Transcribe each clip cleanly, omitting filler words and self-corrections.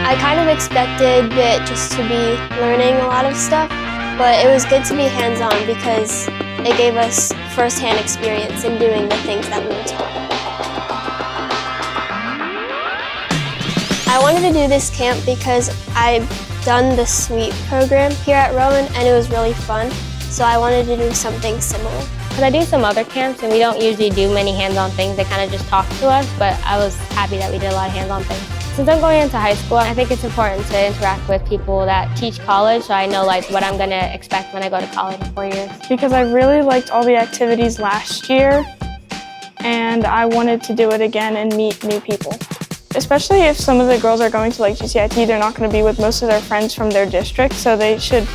I kind of expected it just to be learning a lot of stuff, but it was good to be hands-on because it gave us first-hand experience in doing the things that we were taught. I wanted to do this camp because I've done the sweep program here at Rowan and it was really fun, so I wanted to do something similar. Because I do some other camps and we don't usually do many hands-on things, they kind of just talk to us, but I was happy that we did a lot of hands-on things. Since I'm going into high school, I think it's important to interact with people that teach college so I know what I'm going to expect when I go to college in 4 years. Because I really liked all the activities last year and I wanted to do it again and meet new people. Especially if some of the girls are going to GCIT, they're not going to be with most of their friends from their district, so they should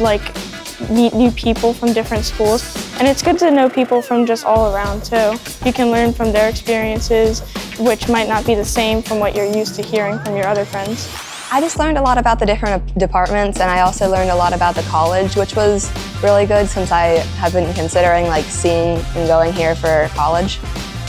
meet new people from different schools. And it's good to know people from just all around too. You can learn from their experiences, which might not be the same from what you're used to hearing from your other friends. I just learned a lot about the different departments, and I also learned a lot about the college, which was really good since I have been considering seeing and going here for college.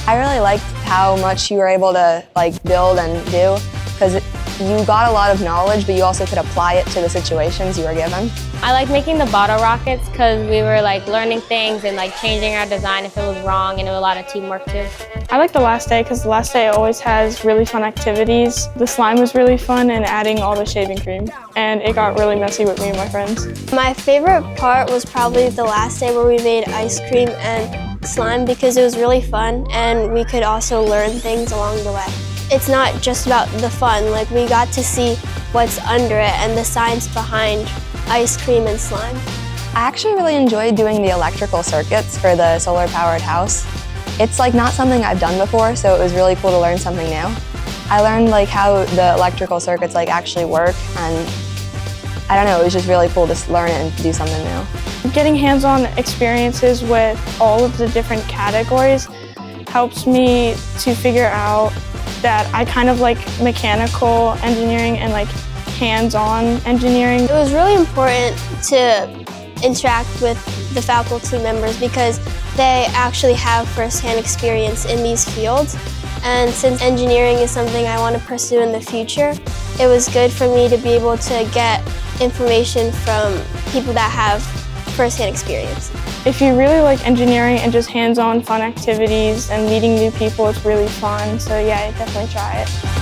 I really liked how much you were able to build and do, because you got a lot of knowledge, but you also could apply it to the situations you were given. I like making the bottle rockets because we were learning things and changing our design if it was wrong, and it was a lot of teamwork too. I like the last day because the last day always has really fun activities. The slime was really fun and adding all the shaving cream, and it got really messy with me and my friends. My favorite part was probably the last day where we made ice cream and slime because it was really fun and we could also learn things along the way. It's not just about the fun, we got to see what's under it and the science behind ice cream and slime. I actually really enjoyed doing the electrical circuits for the solar-powered house. It's not something I've done before, so it was really cool to learn something new. I learned how the electrical circuits actually work, and I don't know, it was just really cool to learn it and do something new. Getting hands-on experiences with all of the different categories helps me to figure out that I kind of like mechanical engineering and hands-on engineering. It was really important to interact with the faculty members because they actually have first-hand experience in these fields. And since engineering is something I want to pursue in the future, it was good for me to be able to get information from people that have first-hand experience. If you really like engineering and just hands-on fun activities and meeting new people, it's really fun. So yeah, definitely try it.